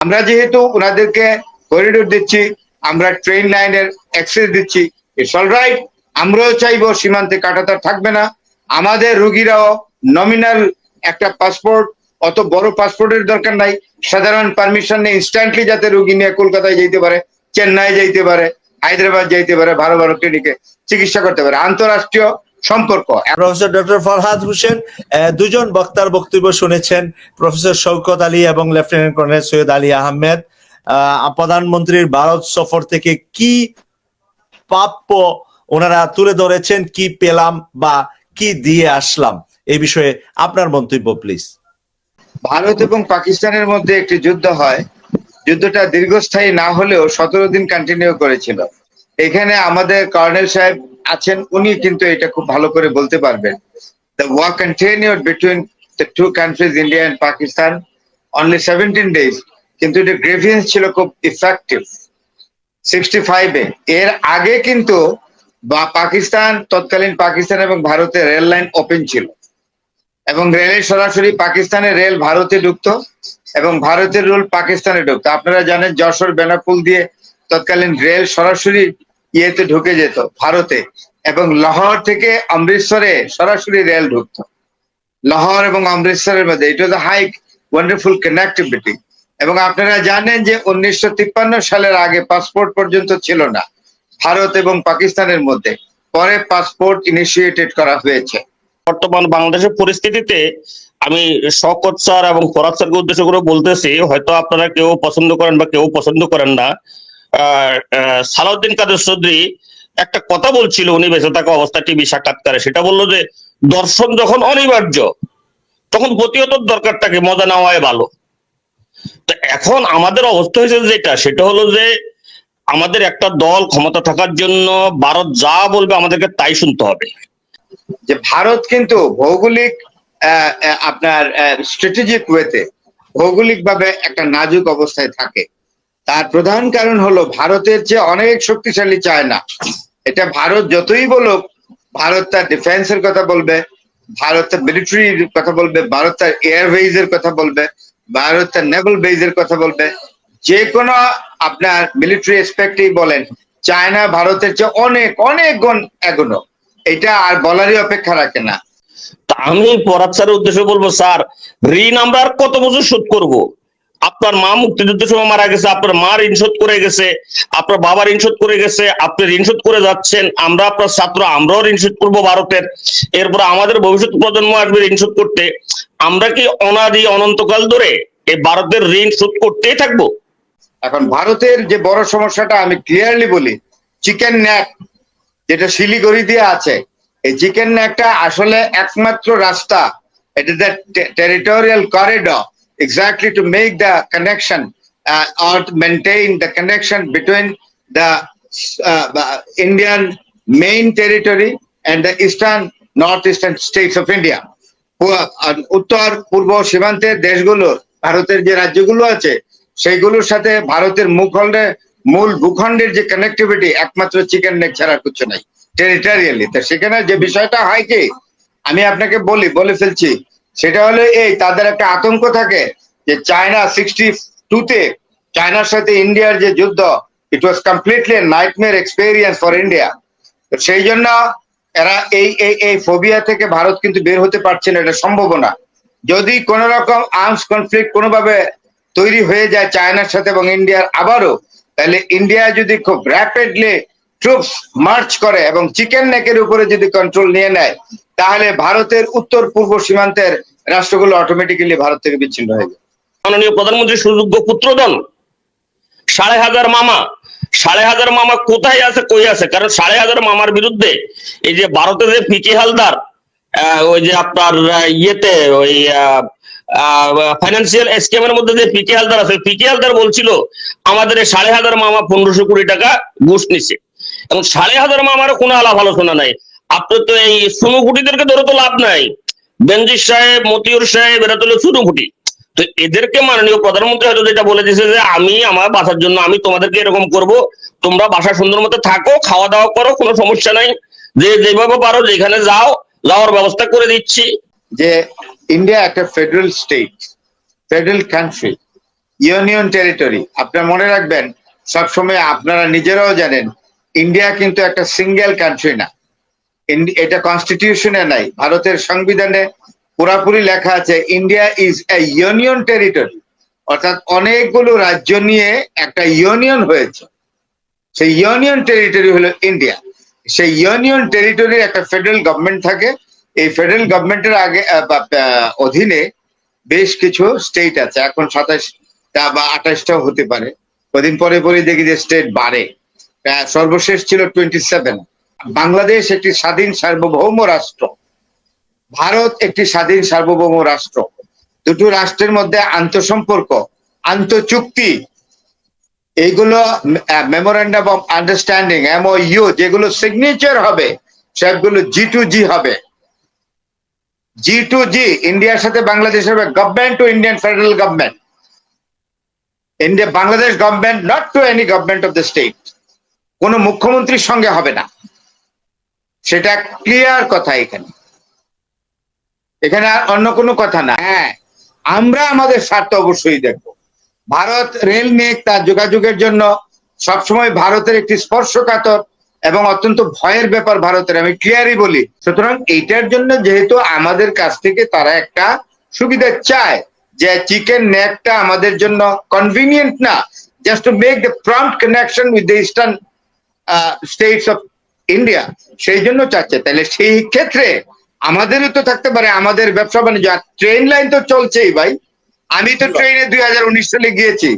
আমরা যেহেতু ওনাদেরকে করিডোর দিচ্ছি, আমরা ট্রেন লাইনের অ্যাক্সেস দিচ্ছি, ইটস অল রাইট। আমরাও চাইবো সীমান্তে কাঁটাতার থাকবে না, আমাদের রুগীরাও নমিনাল একটা পাসপোর্ট, অত বড় পাসপোর্টের দরকার নাই, সাধারণ পারমিশন নিয়ে ইনস্ট্যান্টলি যাতে রুগী নিয়ে কলকাতায় যেতে পারে, চেন্নাই যেতে পারে, হায়দ্রাবাদ যেতে পারে, ভালো ভালো ক্লিনিকে চিকিৎসা করতে পারে। আন্তরাষ্ট্রীয় সম্পর্ক। প্রফেসর ডক্টর ফরহাদ হোসেন, দুজন বক্তার বক্তব্য শুনেছেন, প্রফেসর শওকত আলী এবং লেফটেন্যান্ট কর্নেল সৈয়দ আলী আহমেদ। প্রধানমন্ত্রীর ভারত সফর থেকে কি প্রাপ্য ওনারা তুলে ধরেছেন, কি পেলাম বা কি দিয়ে আসলাম, এই বিষয়ে আপনার মন্তব্য প্লিজ। ভারত এবং পাকিস্তানের মধ্যে একটি যুদ্ধ হয়, যুদ্ধটা দীর্ঘস্থায়ী না হলেও 17 দিন কন্টিনিউ করেছিল। এখানে আমাদের কর্নেল সাহেব আছেন, উনি কিন্তু এটা খুব ভালো করে বলতে পারবেন। The war continued between the two countries, India and Pakistan, only 17 days, কিন্তু এটা গ্রেভিয়েন্স ছিল খুব ইফেক্টিভ 65-এ। এর আগে কিন্তু পাকিস্তান, তৎকালীন পাকিস্তান এবং ভারতের রেল লাইন ওপেন ছিল, এবং রেলের সরাসরি পাকিস্তানের রেল ভারতে ঢুকতো এবং ভারতের রেল পাকিস্তানে ঢুকতো। আপনারা জানেন যশোর বেনাপুল দিয়ে তৎকালীন রেল সরাসরি ইয়েতে ঢুকে যেত ভারতে, এবং লাহোর থেকে অমৃতসরে সরাসরি রেল ঢুকতো। লাহোর এবং অমৃতসরের মধ্যে ইট ওয়াজ আ হাই ওয়ান্ডারফুল কানেক্টিভিটি। এবং আপনারা জানেন যে 1953 সালের আগে পাসপোর্ট পর্যন্ত ছিল না ভারত এবং পাকিস্তানের মধ্যে, পরে পাসপোর্ট ইনিশিয়েটেড করা হয়েছে। বর্তমান বাংলাদেশের পরিস্থিতিতে আমি শওকত স্যার এবং ফরহাদ স্যারকে উদ্দেশ্য করে বলতেছি, হয়তো আপনারা কেউ পছন্দ করেন বা কেউ পছন্দ করেন না। সালাউদ্দিন কাদের চৌধুরী একটা কথা বলছিল উনি বেঁচে থাকা অবস্থা টিভি সাক্ষাৎকারে, সেটা বললো যে দর্শন যখন অনিবার্য তখন প্রতিহত দরকারটাকে মজা নেওয়াই ভালো। তো এখন আমাদের অবস্থা হয়েছে যেটা, সেটা হলো যে আমাদের একটা দল ক্ষমতা থাকার জন্য ভারত যা বলবে আমাদেরকে তাই শুনতে হবে। যে ভারত কিন্তু ভৌগোলিক আপনার স্ট্র্যাটেজিক ওয়েতে ভৌগোলিক ভাবে একটা নাজুক অবস্থায় থাকে। তার প্রধান কারণ হলো ভারতের চেয়ে অনেক শক্তিশালী চায়না। এটা ভারত যতই বলুক, ভারত তার ডিফেন্সের কথা বলবে, ভারত তার মিলিটারির কথা বলবে, ভারত তার এয়ারবেজ এর কথা বলবে, ভারত তার নেভাল বেজ এর কথা বলবে, যে কোনো আপনার মিলিটারি এসপেক্টেই বলেন, চায়না ভারতের চেয়ে অনেক অনেক গুণ এগোনো। এটা আর বলারই অপেক্ষা রাখে না। আমি ফরহাদ স্যারের উদ্দেশ্যে বলবো, স্যার ঋণ আমরা আর কত বছর শোধ করব? আপনার মা মুক্তিযুদ্ধের সময় মারা গেছে, আপনার মা ঋণ শোধ করে গেছে, আপনার বাবা ঋণ শোধ করে গেছে, আপনি ঋণ শোধ করে যাচ্ছেন, আমরা আপনার ছাত্র, আমরাও ঋণ শোধ করবো ভারতের। এরপর আমাদের ভবিষ্যৎ প্রজন্ম আসবে ঋণ শোধ করতে। আমরা কি অনাদি অনন্তকাল ধরে এই ভারতের ঋণ শোধ করতেই থাকবো? এখন ভারতের যে বড় সমস্যাটা আমি ক্লিয়ারলি বলি, চিকেন নেক যেটা শিলিগুড়ি দিয়ে আছে, এই চিকেন নেকটা আসলে একমাত্র রাস্তা, it is the territorial corridor exactly to make the connection or to maintain the connection between the Indian main territory and the northeastern states of India. উত্তর পূর্ব সীমান্তের দেশগুলোর, ভারতের যে রাজ্যগুলো আছে সেইগুলোর সাথে ভারতের মূল ভূখণ্ডের যে কানেক্টিভিটি একমাত্র চিকেন নেক ছাড়া কিছু নাই টেরিটোরিয়ালি। তো সেখানে যে বিষয়টা হয় কি, আমি আপনাকে বলে ফেলছি, সেটা হলো এই, তাদের একটা আতঙ্ক থাকে যে চায়না 62-তে চায়নার সাথে ইন্ডিয়ার যে যুদ্ধ, it was completely nightmare experience for India. তো সেই জন্য এরা এই ফোবিয়া থেকে ভারত কিন্তু বের হতে পারছে না, এটা সম্ভাবনা। যদি কোন রকম আর্মস কনফ্লিক্ট কোনোভাবে তৈরি হয়ে যায় চায়নার সাথে এবং ইন্ডিয়ার আবারও, তাহলে ইন্ডিয়া যদি খুব র্যাপিডলি ট্রুপস মার্চ করে এবং চিকেন নেকের উপরে যদি কন্ট্রোল নিয়ে নেয়, তাহলে ভারতের উত্তর পূর্ব সীমান্তের রাষ্ট্রগুলো অটোমেটিক্যালি ভারত থেকে বিচ্ছিন্ন হয়ে যাবে। মাননীয় প্রধানমন্ত্রীর সুযোগ্য পুত্রদল 5,500 মামা, 5,500 মামা কোথায় আছে, কই আছে? কারণ 5,500 মামার বিরুদ্ধে এই যে ভারতের যে পিকে হালদার, ওই যে আপনার ইয়েতে ওই ফাইন্যান্সিয়াল স্কিমের মধ্যে যে পিকে হালদার আছে, পিকে হালদার বলছিল আমাদের 5,500 মামা 1,500 কোটি টাকা ঘুষ নিছে, এবং 5,500 মামারও কোনো আলাপ আলোচনা নাই। আপনার তো এই সুনুকুটিদেরকে ধরে তো লাভ নাই, বেনজির সাহেব, মতিউর সাহেব, এরা তো সুনুকুটি। তো এদেরকে মাননীয় প্রধানমন্ত্রী হয়তো যেটা বলে দিয়েছে যে আমি আমার বাসার জন্য আমি তোমাদেরকে এরকম করব, তোমরা বাসা সুন্দর মতো থাকো, খাওয়া দাওয়া করো, কোনো সমস্যা নাই, যে যেভাবে পারো যেখানে যাও, যাওয়ার ব্যবস্থা করে দিচ্ছি। যে ইন্ডিয়া একটা federal state, federal country, union territory. আপনারা মনে রাখবেন, সবসময় আপনারা নিজেরাও জানেন, ইন্ডিয়া কিন্তু একটা সিঙ্গেল কান্ট্রি না। এটা কনস্টিটিউশনে নাই, ভারতের সংবিধানে পুরাপুরি লেখা আছে India is a union territory, অর্থাৎ অনেকগুলো রাজ্য নিয়ে একটা ইউনিয়ন হয়েছে। সেই ইউনিয়ন টেরিটরি হলো ইন্ডিয়া। সেই ইউনিয়ন টেরিটরির একটা ফেডারেল গভর্নমেন্ট থাকে। এই ফেডারেল গভর্নমেন্টের অধীনে বেশ কিছু স্টেট আছে। এখন 27টা বা 28টাও হতে পারে, কদিন পরে পরে দেখি যে স্টেট বাড়ে। সর্বশেষ ছিল 27। বাংলাদেশ একটি স্বাধীন সার্বভৌম রাষ্ট্র, ভারত একটি স্বাধীন সার্বভৌম রাষ্ট্র। দুটো রাষ্ট্রের মধ্যে আন্তঃসম্পর্ক, আন্তঃচুক্তি, এইগুলো মেমোরেন্ডাম অফ আন্ডারস্ট্যান্ডিং MOU যেগুলো সিগনেচার হবে, সবগুলো G2G হবে। G2G ইন্ডিয়ার সাথে বাংলাদেশ হবে government to Indian federal government. India Bangladesh government not to any government of the state. কোনো মুখ্যমন্ত্রীর সঙ্গে হবে না, সেটা ক্লিয়ার কথা। এখানে আর অন্য কোনো কথা না। হ্যাঁ, আমরা আমাদের স্বার্থ অবশ্যই দেখব। ভারত রেল নিয়ে তার যোগাযোগের জন্য সবসময় ভারতের একটি স্পর্শকাতর এবং অত্যন্ত ভয়ের ব্যাপার ভারতের, আমি ক্লিয়ারই বলি। সুতরাং এইটার জন্য যেহেতু আমাদের কাছ থেকে তারা একটা সুবিধা চায় যে চিকেন নেকটা আমাদের জন্য কনভিনিয়েন্ট না, just to make the prompt connection with the eastern states of India, সেই জন্য চাচ্ছে। তাহলে সেই ক্ষেত্রে আমাদেরও তো থাকতে পারে আমাদের ব্যবসা বাণিজ্য। ট্রেন লাইন তো চলছেই ভাই। আমি তো ট্রেনে 2019 সালে গিয়েছি।